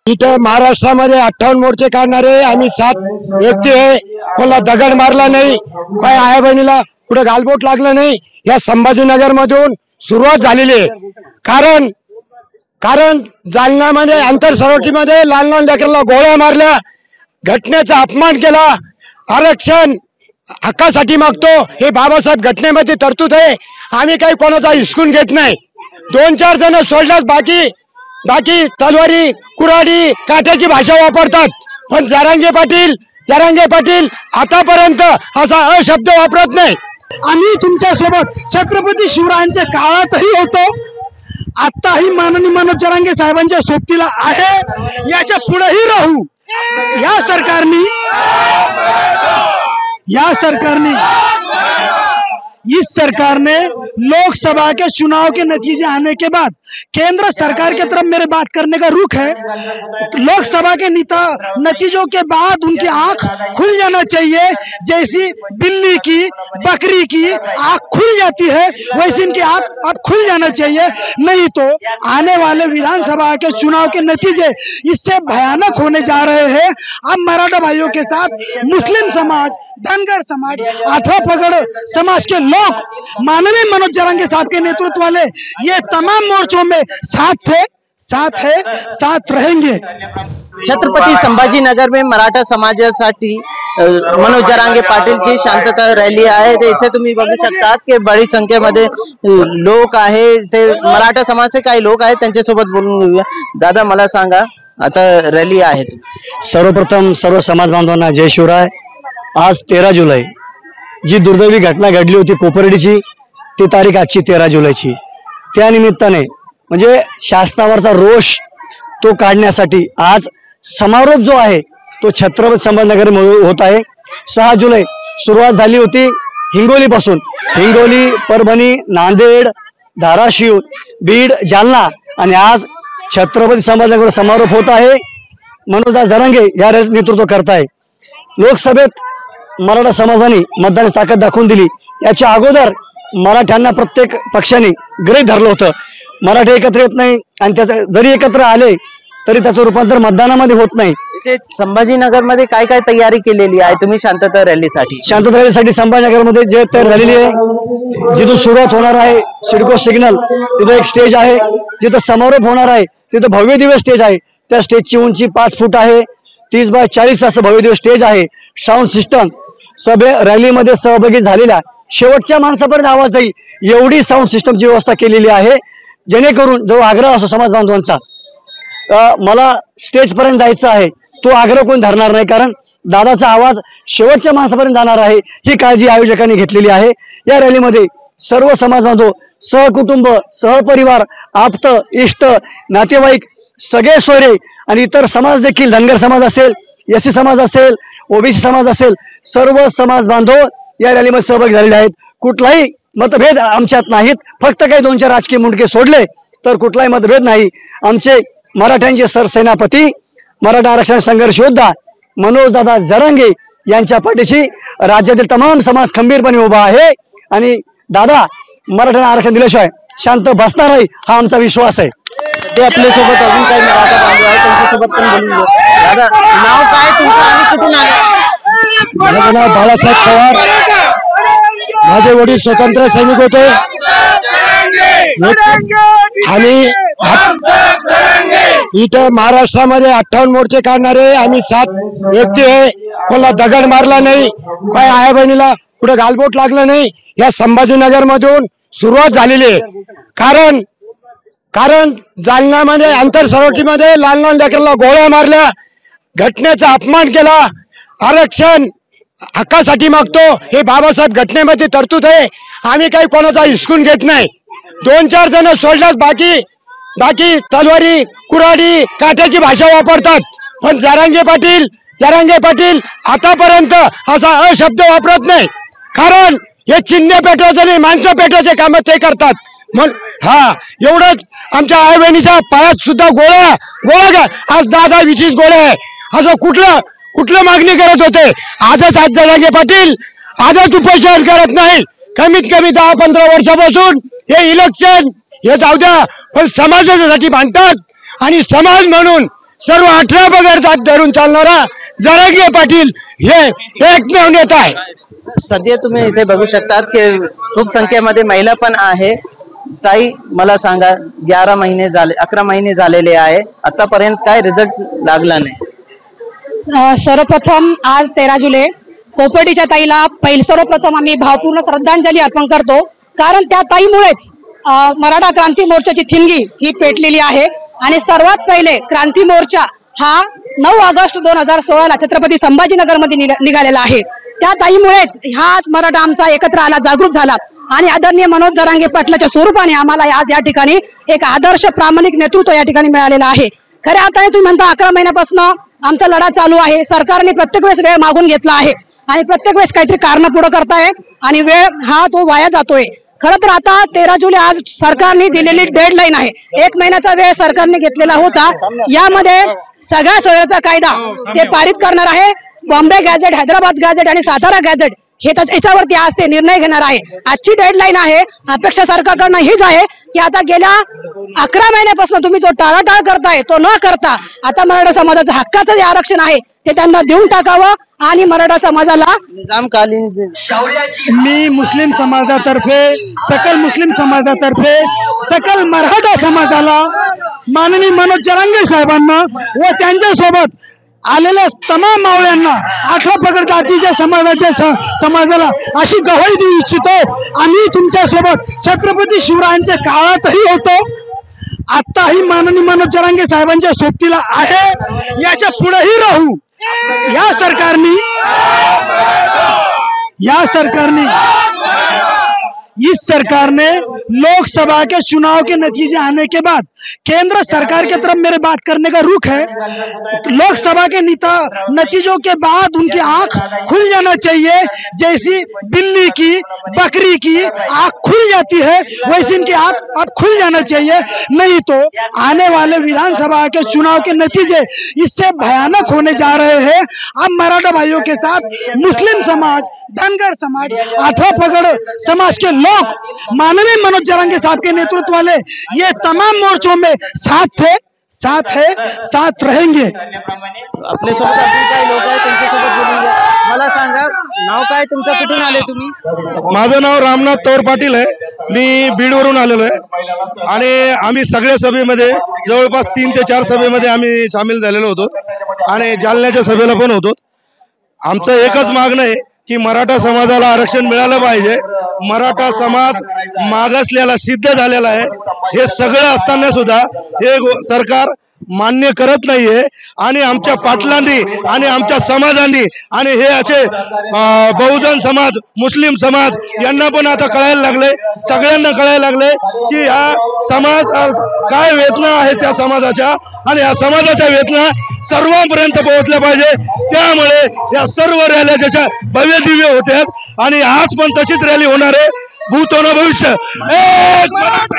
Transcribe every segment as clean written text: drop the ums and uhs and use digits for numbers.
इथं महाराष्ट्रामध्ये 58 मोर्चे काढणारे आम्ही 7 व्यक्ती आहे। कोणाला दगड मारला नाही, काय आई बहिणीला कुठे गालबोट लागलं नाही। या संभाजीनगर मधून सुरुवात झालेली आहे। कारण जालन्यामध्ये अंतर सरवटीमध्ये लहान लहान लेकरांना गोळ्या मारल्या, घटनेचा अपमान केला। आरक्षण हक्कासाठी मागतो, हे बाबासाहेब घटनेमध्ये तरतूद आहे। आम्ही काही कोणाचा हिसकून घेत नाही। 2-4 जण सोडल्यास बाकी तलवारी कुऱ्हाडी काट्याची भाषा वापरतात। पण जरांगे पाटील आतापर्यंत असा अशब्द वापरत नाही। आम्ही तुमच्या सोबत छत्रपती शिवरायांच्या काळातही होतो, आताही माननीय मनोज जरांगे साहेबांच्या सोबतीला आहे, याच्या पुढेही राहू। या सरकारने इस सरकार ने लोकसभा के चुनाव के नतीजे आने के बाद केंद्र सरकार की तरफ मेरे बात करने का रुख है। लोकसभा के नतीजों के बाद उनकी आंख खुल जाना चाहिए। जैसी बिल्ली की बकरी की आंख खुल जाती है, वैसे इनकी आंख अब खुल जाना चाहिए। नहीं तो आने वाले विधानसभा के चुनाव के नतीजे इससे भयानक होने जा रहे हैं। अब मराठा भाइयों के साथ मुस्लिम समाज, धनगर समाज, अथवा पगड़ समाज के लोग माननीय मनोज जरांगे साहब के नेतृत्व वाले ये तमाम मोर्चों में साथ रहेंगे। छत्रपती संभाजीनगर में मराठा समाजासाठी मनोज जरांगे पाटीलची शांतता रॅली आहे। इथे तुम्ही बघू शकतात की बड़ी संख्येमध्ये लोक आहे। ते मराठा समाजाचे काही लोक आहेत, त्यांच्यासोबत बोलून घेऊया। दादा मला सांगा, आता रॅली आहे, सर्वप्रथम सर्व समाज बांधवांना जय शिवराय। आज 13 जुलै जी दुर्दैवी घटना घडली होती कोपर्डीची, ती तारीख आजची 13 जुलैची। त्या निमित्ताने म्हणजे शासनावरचा रोष तो काढण्यासाठी आज समारोप जो आहे तो छत्रपती संभाजीनगर मध्ये होत आहे। 6 जुलै सुरुवात झाली होती हिंगोली पासून, हिंगोली, परभणी, नांदेड, धाराशिव, बीड, जालना आणि आज छत्रपती संभाजीनगर समारोप होत आहे। मनोज जरांगे या नेतृत्व करताय। लोकसभेत मराठा समाजाने मतदानाची ताकद दाखवून दिली। याच्या अगोदर मराठ्यांना प्रत्येक पक्षाने गृहीत धरलं होतं। मराठे एकत्र येत नाही आणि त्याचं जरी एकत्र आले तरी त्याचं रूपांतर मतदानामध्ये होत नाही। इथे संभाजीनगर मध्ये काय काय तयारी केलेली आहे तुम्ही शांतता रॅलीसाठी? शांतता रॅलीसाठी संभाजीनगर मध्ये जे तयार झालेली आहे, जिथून सुरुवात होणार आहे सिडको सिग्नल तिथे एक स्टेज आहे, जिथं समारोप होणार आहे तिथं भव्य दिव्य स्टेज आहे। त्या स्टेजची उंची 5 फूट आहे, 30 बाय 40 असं भव्य दिव्य स्टेज आहे। साऊंड सिस्टम रॅलीमध्ये सहभागी झालेल्या शेवटच्या माणसापर्यंत आवाज येईल एवढी साऊंड सिस्टमची व्यवस्था केलेली आहे, जेणेकरून जो आग्रह असो समाज बांधवांचा मला स्टेज पर्यंत जायचं आहे तो आग्रह कोण धरणार नाही, कारण दादाचा आवाज शेवटच्या माणसापर्यंत जाणार आहे ही काळजी आयोजकांनी घेतलेली आहे। या रॅलीमध्ये सर्व समाज बांधव, सहकुटुंब, सहपरिवार, आप्त, इष्ट, नातेवाईक सगळे सोयरे आणि इतर समाज देखील, धनगर समाज असेल, एससी समाज असेल, ओबीसी समाज असेल, सर्व समाज बांधव या रॅलीमध्ये सहभागी झालेले आहेत। कुठलाही मतभेद आमच्यात नाहीत, फक्त काही 2-4 राजकीय मुंडके सोडले तर कुठलाही मतभेद नाही। आमचे मराठ्यांचे सरसेनापती, मराठा आरक्षण संघर्ष योद्धा मनोज दादा जरांगे यांच्या पाठीशी राज्यातील तमाम समाज खंबीरपणे उभा आहे आणि दादा मराठ्यांना आरक्षण दिल्याशिवाय शांत बसणार नाही हा आमचा विश्वास आहे। ते आपल्या सोबत अजून काही मराठा बांधव आहेत, त्यांच्यासोबत पण बोलून घेऊ। दादा नाव काय तुमचं आणि कुठून आले? माझं नाव बाळासाहेब पवार, माझे वडील स्वतंत्र सैनिक होते आणि इथं महाराष्ट्रामध्ये 58 मोर्चे काढणारे आम्ही 7 व्यक्ती आहे। कोणाला दगड मारला नाही, काय आई बहिणीला कुठे गालबोट लागलं नाही। या संभाजीनगर मधून सुरुवात झालेली आहे। कारण जालन्यामध्ये अंतर सरवटीमध्ये लहान लहान लेकरांना गोळ्या मारल्या, घटनेचा अपमान केला। आरक्षण हक्कासाठी मागतो, हे बाबासाहेब घटनेमध्ये तरतूद आहे। आम्ही काही कोणाचा हिसकून घेत नाही। 2-4 जण सोडल्यास बाकी तलवारी कुऱ्हाडी काट्याची भाषा वापरतात। पण जरांगे पाटील आतापर्यंत असा अशब्द वापरत नाही, कारण हे चिन्ह पेटवायचे नाही, माणसं पेटवायचे काम ते करतात। एवढंच। आमच्या आई बहिणीच्या पायात सुद्धा गोळ्या आज 10-20 गोळ्या आहे। असं कुठलं मागणी करत होते, आजच जरांगे पाटील आजच उपोषण करत नाही। कमीत कमी 10-15 वर्षापासून हे इलेक्शन हे जाऊ द्या, पण समाजासाठी भांडतात आणि समाज म्हणून सर्व 18 पगड धरून चालणारा जरांगे पाटील हे एकमेव नेता आहे. सध्या तुम्ही इथे बघू शकतात की खूप संख्येमध्ये महिला पण आहे. ताई मला सांगा, 11 महिने झाले, 11 महिने झालेले आहे, आतापर्यंत काय रिझल्ट लागला नाही? सर्वप्रथम आज 13 जुलै कोपर्डीच्या ताईला सर्वप्रथम आम्ही भावपूर्ण श्रद्धांजली अर्पण करतो, कारण त्या ताईमुळेच मराठा क्रांती मोर्चाची ठिणगी ही पेटलेली आहे. आणि सर्वात पहिले क्रांती मोर्चा हा 9 ऑगस्ट 2016 छत्रपती संभाजीनगर मध्ये निघालेला आहे. त्या ताईमुळेच हा मराठा आमचा एकत्र आला, जागृत झाला आणि आदरणीय मनोज जरांगे पाटलाच्या स्वरूपाने आम्हाला आज या ठिकाणी एक आदर्श प्रामाणिक नेतृत्व या ठिकाणी मिळालेलं आहे. खऱ्या अर्थाने तुम्ही म्हणता 11 महिन्यापासून आमचा लढा चालू आहे. सरकारने प्रत्येक वेळेस वेळ मागून घेतला आहे आणि प्रत्येक वेळेस काहीतरी कारण पुढे करताय आणि वेळ हा तो वाया जातोय. खरं तर आता 13 जुलै आज सरकारने दिलेली डेडलाईन आहे. 1 महिन्याचा वेळ सरकारने घेतलेला होता. यामध्ये सगळ्या सोयीचा कायदा ते पारित करणार आहे. बॉम्बे गॅझेट, हैदराबाद गॅझेट आणि सातारा गॅझेट हे याच्यावरती आज ते निर्णय घेणार आहे. आजची डेडलाईन आहे. अपेक्षा सरकारकडनं हीच आहे की आता गेल्या 11 महिन्यापासून तुम्ही जो टाळाटाळ करताय तो न करता आता मराठा समाजाचं हक्काचं जे आरक्षण आहे ते त्यांना देऊन टाकावं आणि मराठा समाजाला निजामकालीन मी मुस्लिम समाजातर्फे, सकल मुस्लिम समाजातर्फे सकल मराठा समाजाला माननीय मनोज जरांगे साहेबांना व त्यांच्यासोबत आलेल्या तमाम मावळ्यांना 18 पगड जातीच्या समाजाला अशी गवाही देऊ इच्छितो, आम्ही तुमच्या सोबत छत्रपती शिवरायांच्या काळातही होतो, आताही माननीय मनोज जरांगे साहेबांच्या सोबतीला आहे, याच्या पुढेही राहू. इस सरकार ने लोकसभा के चुनाव के नतीजे आने के बाद केंद्र सरकार की तरफ मेरे बात करने का रुख है. लोकसभा के नतीजों के बाद उनकी आंख खुल जाना चाहिए. जैसी बिल्ली की, बकरी की आंख खुल जाती है वैसे इनकी आंख अब खुल जाना चाहिए. नहीं तो आने वाले विधानसभा के चुनाव के नतीजे इससे भयानक होने जा रहे हैं. अब मराठा भाइयों के साथ मुस्लिम समाज, धनगर समाज, 18 पगड़ समाज के लोग माननीय मनोज जरांगे साहब के नेतृत्व वाले ये तमाम मोर्चों में साथ रहेंगे. आपल्या सोबत अजून काही लोक आहेत, त्यांच्यासोबत बोलून घ्या. मला सांगा, नाव काय तुमचं, कुठून आले तुम्ही? माझं नाव रामनाथ तौर पाटील आहे. मी बीडवरून आलेलो आहे आणि आम्ही सगळ्या सभेमध्ये जवळपास 3 ते 4 सभेमध्ये आम्ही सामील झालेलो होतो आणि जालन्याच्या सभेला पण होतो. आमचं एकच मागणं आहे की मराठा समाजाला आरक्षण मिळालं पाहिजे. मराठा समाज मागासलेला सिद्ध झालेला आहे. हे सगळं असताना सुद्धा हे सरकार मान्य करत नाहीये आणि आमच्या पाटलांनी आणि आमच्या समाजांनी आणि हे असे बहुजन समाज, मुस्लिम समाज यांना पण आता कळायला लागले, सगळ्यांना कळायला लागले की हा समाज काय वेदना आहे त्या समाजाच्या आणि या समाजाच्या वेदना सर्वांपर्यंत पोहोचल्या पाहिजे. त्यामुळे या सर्व रॅल्या जशा भव्य दिव्य होत्यात आणि आज पण तशीच रॅली होणार आहे. भूत होणं भविष्य.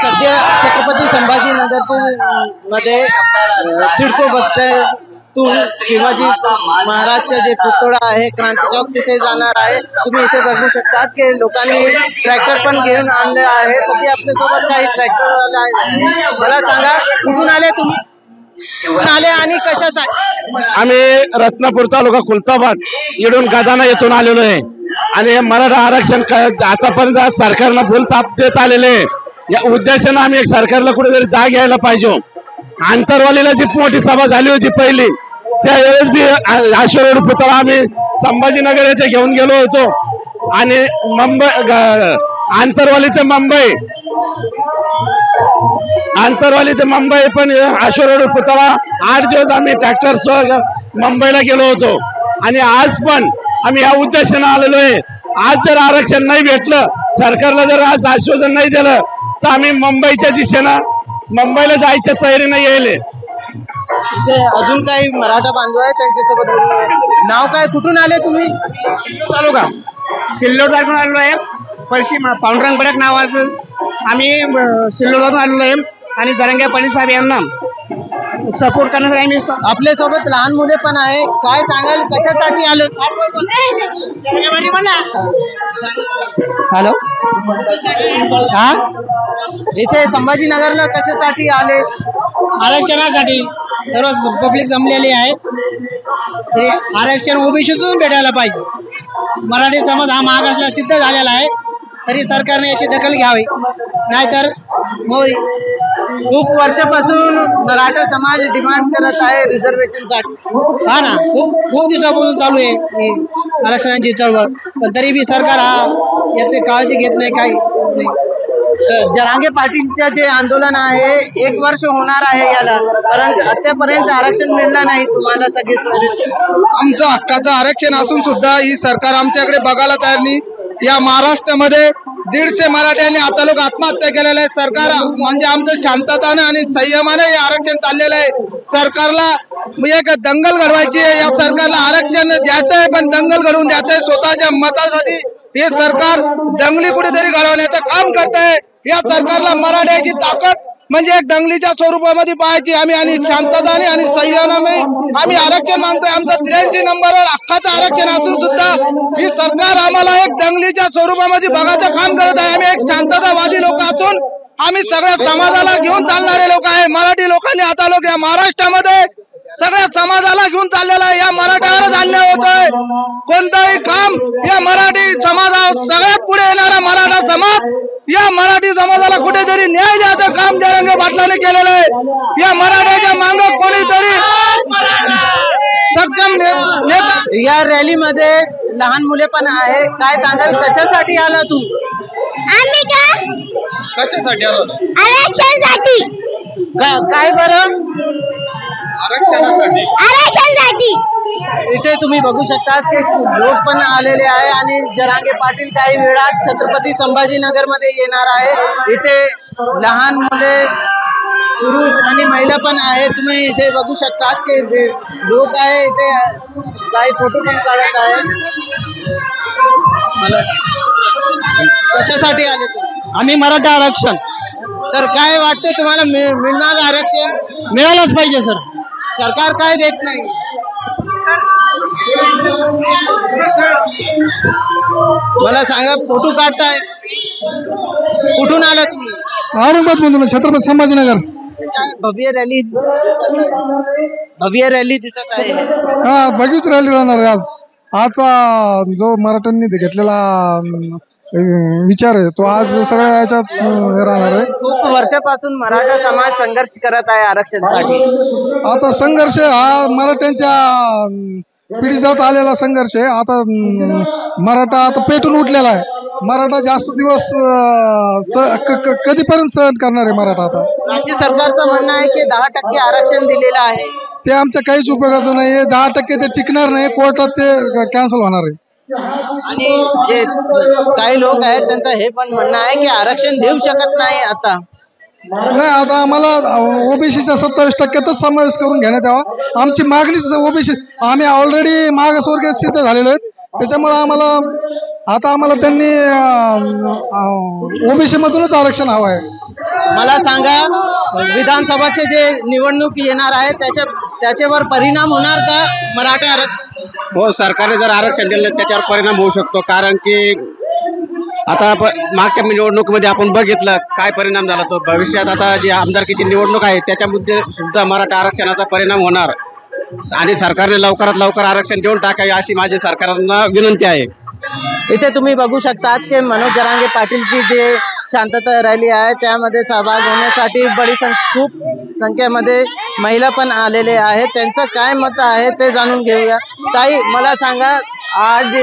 सध्या छत्रपती संभाजीनगर मध्ये सिडको बस स्टँडतून शिवाजी महाराजचे जे पुतळा आहे क्रांती चौक तिथे जाणार आहे. तुम्ही इथे बघू शकतात की लोकांनी ट्रॅक्टर पण घेऊन आणले आहे. सध्या आपल्यासोबत काही ट्रॅक्टर आहे. मला सांगा, कुठून आले तुम्ही, कुठून आले आणि कशासाठी? आम्ही रत्नापूर तालुका खुलताबाद इडून गजाना येथून आलेलो आहे आणि मराठा आरक्षण आतापर्यंत सरकारला फुल ताप देत आलेले आहे. या उद्देशाने आम्ही एक सरकारला कुठेतरी जाग घ्यायला पाहिजे. आंतरवालीला जी मोठी सभा झाली होती पहिली, त्यावेळेस बी आशेरोड पुतळा आम्ही संभाजीनगर येथे घेऊन गेलो होतो आणि आंतरवाली ते मुंबई पण आशेरोड पुतळा 8 दिवस आम्ही ट्रॅक्टर मुंबईला गेलो होतो आणि आज पण आम्ही या उद्देशाने आलेलो आहे. आज जर आरक्षण नाही भेटलं, सरकारला जर आज आश्वासन नाही दिलं तर आम्ही मुंबईच्या दिशेनं मुंबईला जायच्या तयारीने येईल. अजून काही मराठा बांधव आहेत, त्यांच्यासोबत बोलूया. नाव काय, कुठून आले तुम्ही? तालुका सिल्लोड तालुक्यातून आलेलो आहे. पश्चिम पांडुरंग बडक नावाचं आम्ही सिल्लोडवरून आलेलो आहे आणि जरांगे पाटील साहेब यांना सपोर्ट करण्यासाठी आम्ही. आपल्या सोबत लहान मुले पण आहे, काय सांगाल, कशासाठी आलो? हॅलो, इथे संभाजीनगरला कशासाठी आले? आरक्षणासाठी. सर्व पब्लिक जमलेली आहे, तरी आरक्षण ओबीसीतून भेटायला पाहिजे। मराठी समाज हा मागासला सिद्ध झालेला आहे, तरी सरकारने याची दखल घ्यावी, नाहीतर मोरी। खूप वर्षापासून मराठा समाज डिमांड करत आहे रिझर्वेशनसाठी। हा ना, खूप दिवसापासून चालू आहे ही आरक्षणाची चळवळ, पण तरी बी सरकार हा याची काळजी घेत नाही, काही नाही। जरांगे पाटीलचे जे आंदोलन आहे 1 वर्ष होणार आहे याला, परंतु आतापर्यंत आरक्षण मिळणार नाही तुम्हाला सगळे। आमचं हक्काचं आरक्षण असून सुद्धा ही सरकार आमच्याकडे बघायला तयार नाही। या महाराष्ट्रामध्ये 150 मराठ्यांनी आता लोक आत्महत्या केलेल्या आहे। सरकार म्हणजे आमचं शांतताने आणि संयमाने हे आरक्षण चाललेलं आहे। सरकारला एक दंगल घडवायची आहे, या सरकारला आरक्षण द्यायचं आहे, पण दंगल घडवून द्यायचं आहे स्वतःच्या मतासाठी। हे सरकार दंगली कुठेतरी घडवण्याचं काम करत आहे। या सरकारला मराठ्याची ताकद म्हणजे एक दंगलीच्या स्वरूपामध्ये पाहायची आम्ही, आणि शांतताने आणि संयमाने आम्ही आरक्षण मागतोय। आमचं 83 नंबरवर हक्काचं आरक्षण असून सुद्धा ही सरकार आम्हाला एक दंगलीच्या स्वरूपामध्ये बघायचं काम करत आहे। आम्ही एक शांततावादी लोक असून आम्ही सगळ्या समाजाला घेऊन चालणारे लोक आहे। मराठी लोकांनी आता लोक या महाराष्ट्रामध्ये सगळ्या समाजाला घेऊन चाललेला आहे। या मराठ्यावरच अन्याय होतोय, कोणताही काम या मराठी समाजावर सगळ्यात पुढे येणारा मराठा समाज, या मराठी समाजाला कुठेतरी न्याय द्यायचं काम जरांगे पाटलांनी केलेलं आहे। या मराठ्याच्या मांग कोणीतरी सक्षम नेता। या रॅलीमध्ये लहान मुले पण आहे, काय सांगाल कशासाठी आला तू? आम्ही का कशासाठी आलो? आरक्षणासाठी। काय बरं? आरक्षणासाठी। इथे तुम्ही बघू शकता की लोक पण आलेले आहे, आणि जरांगे पाटील काही वेळात छत्रपती संभाजीनगर मध्ये येणार आहे। इथे लहान मुले, पुरुष आणि महिला पण आहे। तुम्ही इथे बघू शकता की जे लोक आहे इथे काही फोटो पण काढत आहे। मला कशासाठी आले तुम्ही? आम्ही मराठा आरक्षण। तर काय वाटतं तुम्हाला मिळणार आरक्षण? मिळालंच पाहिजे सर। सरकार काय देत नाही? मला सांगा, फोटो काढताय, कुठून आला तुम्ही? औरंगाबाद मधून, छत्रपती संभाजीनगर। भव्य रॅली दिसत आहे। हा, भव्यच रॅली राहणार आहे आज। आजचा जो मराठ्यांनी घेतलेला विचार आहे तो आज सगळ्या याच्यात राहणार आहे। खूप वर्षापासून मराठा समाज संघर्ष करत आहे आरक्षणासाठी। आता संघर्ष हा मराठ्यांच्या पिढीजात आलेला संघर्ष आहे। आता मराठा आता पेटून उठलेला आहे। मराठा जास्त दिवस कधीपर्यंत सहन करणार आहे मराठा? आता राज्य सरकारचं म्हणणं आहे की 10% आरक्षण दिलेलं आहे, ते आमच्या काहीच उपयोगाचं नाही आहे। 10% ते टिकणार नाही, कोर्टात ते कॅन्सल होणार आहे। आणि जे काही लोक आहेत त्यांचं हे पण म्हणणं आहे की आरक्षण देऊ शकत नाही आता नाही। आता आम्हाला ओबीसीच्या 27%तच समावेश करून घेण्यात यावा। आमची मागणीच ओबीसी, आम्ही ऑलरेडी मागासवर्गीय सिद्ध झालेलो आहेत, त्याच्यामुळे आम्हाला त्यांनी ओबीसी मधूनच आरक्षण हवं आहे। मला सांगा, विधानसभाचे जे निवडणूक येणार आहे त्याच्यावर परिणाम होणार का मराठा आरक्षण? हो, सरकारने जर आरक्षण दिलं त्याच्यावर परिणाम होऊ शकतो, कारण की आता मागच्या निवडणुकीमध्ये आपण बघितलं काय परिणाम झाला तो। भविष्यात आता जी आमदारकीची निवडणूक आहे त्याच्यामध्ये सुद्धा मराठा आरक्षणाचा परिणाम होणार, आणि सरकारने लवकरात लवकर आरक्षण देऊन टाकावे अशी माझी सरकारला विनंती आहे। इथे तुम्ही बघू शकतात की मनोज जरांगे पाटीलची जे शांतता रॅली आहे त्यामध्ये सहभाग होण्यासाठी खूप संख्येमध्ये महिला पण आलेले आहेत। त्यांचं काय मत आहे ते जाणून घेऊया। ताई, मला सांगा, आज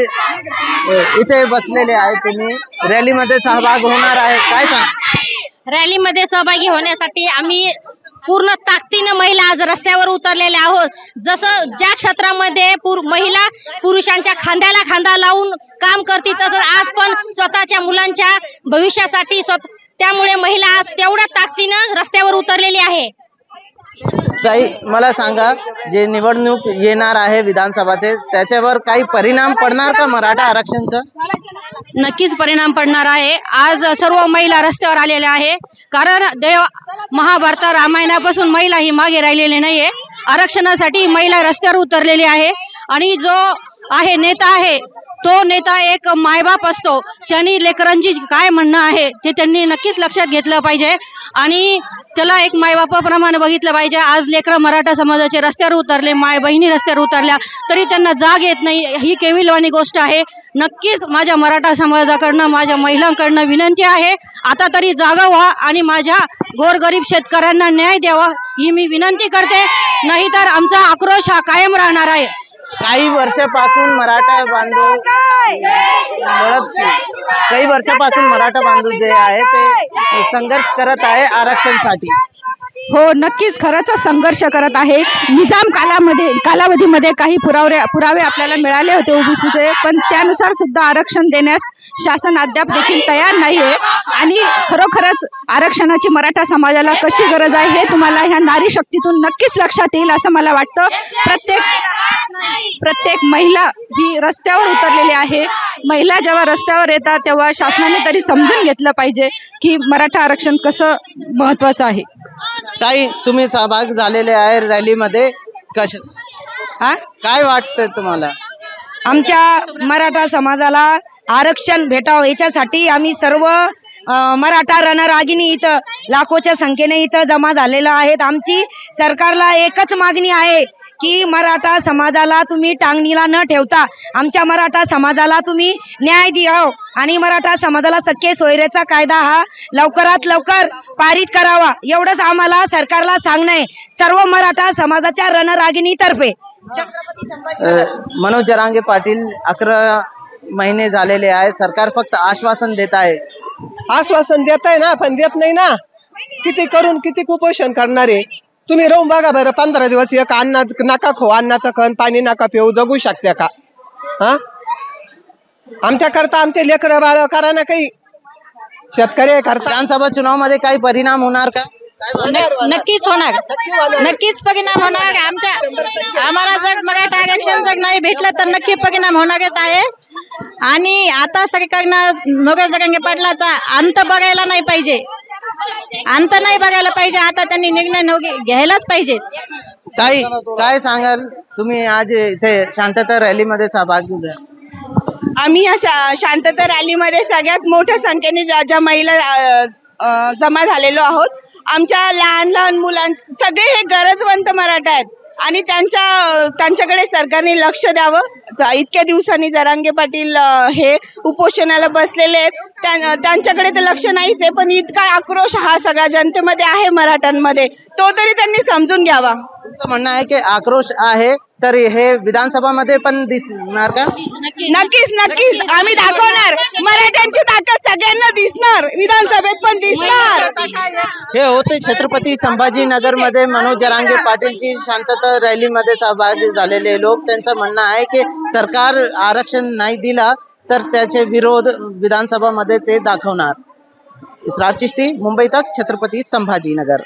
इथे बसलेले आहे तुम्ही, रॅलीमध्ये सहभाग होणार आहे, काय सांग? रॅलीमध्ये सहभागी होण्यासाठी आम्ही पूर्ण ताकदीने महिला आज रस्त्यावर उतरलेल्या आहोत। जसं ज्या क्षेत्रामध्ये महिला पुरुषांच्या खांद्याला खांदा लावून काम करते, तसं आज पण स्वतःच्या मुलांच्या भविष्यासाठी त्यामुळे महिला आज तेवढ्या ताकदीने रस्त्यावर उतरलेली आहे। ताई, मला सांगा, जे निवडणूक येणार आहे विधानसभाचे त्याच्यावर काही परिणाम पडणार का मराठा आरक्षणचा? नक्कीच परिणाम पडणार आहे। आज सर्व महिला रस्त्यावर आलेल्या आहे, कारण महाभारत रामायणापासून महिला ही मागे राहिलेली नाहीये। आरक्षणासाठी महिला रस्त्यावर उतरलेली आहे, आणि जो आहे नेता आहे तो नेता एक मायबाप असतो, त्यांनी लेकरांची काय म्हणणं आहे ते त्यांनी नक्कीच लक्षात घेतलं पाहिजे। आणि त्याला एक मायबापाप्रमाणे बघितलं पाहिजे. आज लेकरं मराठा समाजाचे रस्त्यावर उतरले, माय बहिणी रस्त्यावर उतरल्या तरी त्यांना जाग येत नाही, ही केविलवाणी गोष्ट आहे. नक्कीच माझ्या मराठा समाजाकडनं, माझ्या महिलांकडनं विनंती आहे, आता तरी जागा व्हा आणि माझ्या गोरगरीब शेतकऱ्यांना न्याय द्यावा ही मी विनंती करते. नाहीतर आमचा आक्रोश हा कायम राहणार आहे. काही वर्षापासून मराठा बांधव काही वर्षापासून मराठा बांधव जे आहे ते संघर्ष करत आहे आरक्षणासाठी. हो, नक्कीच खरंच संघर्ष करत आहे. निजाम कालावधीमध्ये काही पुरावे आपल्याला मिळाले होते ओबीसीचे, पण त्यानुसार सुद्धा आरक्षण देण्यास शासन अद्याप देखील तयार नाही आहे. आणि खरोखरच आरक्षणाची मराठा समाजाला कशी गरज आहे हे तुम्हाला ह्या नारी शक्तीतून नक्कीच लक्षात येईल असं मला वाटतं. प्रत्येक महिला ही रस्त्यावर उतरलेली आहे. महिला जेव्हा रस्त्यावर येतात तेव्हा शासनाने तरी समजून घेतलं पाहिजे की मराठा आरक्षण कसं महत्वाचं आहे. ताई, तुम्ही सहभाग झालेले आहे रॅलीमध्ये, काय वाटतं तुम्हाला? आमच्या मराठा समाजाला आरक्षण भेटावं याच्यासाठी आम्ही सर्व मराठा रणरागिणी इथं लाखोच्या संख्येने इथं जमा झालेलो आहेत. आमची सरकारला एकच मागणी आहे की मराठा समाजाला तुम्ही टांगणीला न ठेवता आमच्या मराठा समाजाला तुम्ही न्याय द्यावा आणि मराठा समाजाला सख्खे सोयरेचा कायदा हा लवकरात लवकर पारित करावा, एवढंच आम्हाला सरकारला सांगणं आहे सर्व मराठा समाजाच्या रणरागिणीतर्फे. मनोज जरांगे पाटील 11 महिने झालेले आहे, सरकार फक्त आश्वासन देत आहे. आश्वासन देत आहे ना, पण देत नाही ना. किती करून किती कुपोषण करणार आहे तुम्ही? राहून बघा बरं, 15 दिवस एक अन्न नका खाऊ, अन्नाचं खण पाणी नका पिऊ, जगू शकते का? हा, आमच्या करता आमचे लेकरं बाळ करा ना काही, शेतकरी करता. विधानसभा चुनाव मध्ये काही परिणाम होणार का? नक्कीच होणार, नक्कीच परिणाम होणार. आम्हाला जर मराठा आरक्षण जर नाही भेटलं तर नक्की परिणाम होणारच आहे. आणि आता सरकारनं मनोज जरांगे पाटलाचा अंत बघायला नाही पाहिजे, अंत नाही बघायला पाहिजे. आता त्यांनी निर्णय घ्यायलाच पाहिजे. ताई, काय सांगाल तुम्ही? आज इथे शांतता रॅलीमध्ये सहभागी झाला. आम्ही या शांतता रॅलीमध्ये सगळ्यात मोठ्या संख्येने ज्या महिला जमा झालेलो आहोत. आमच्या लहान लहान मुलांचे सगळे हे गरजवंत मराठा आहेत आणि त्यांच्याकडे सरकारने लक्ष द्यावं. इतक्या दिवसांनी जरांगे पाटील हे उपोषणाला बसलेले आहेत, त्यांच्याकडे तर लक्ष नाहीच आहे, पण इतका आक्रोश हा सगळ्या जनतेमध्ये आहे मराठ्यांमध्ये, तो तरी त्यांनी समजून घ्यावा. तुमचं म्हणणं आहे की आक्रोश आहे तर हे विधानसभामध्ये पण दिसणार का? नक्कीच नक्कीच आम्ही दाखवणार, मराठ्यांची ताकद सगळ्यांना दिसणार, विधानसभेत पण दिसणार. हे होते छत्रपती संभाजीनगर मध्ये मनोज जरांगे पाटीलची शांतता रॅलीमध्ये सहभागी झालेले लोक. त्यांचं म्हणणं आहे की सरकार आरक्षण नाही दिला तर त्याचे विरोध विधानसभा मध्ये ते दाखवणार. इसरार चिश्ती, मुंबई तक, छत्रपती संभाजीनगर.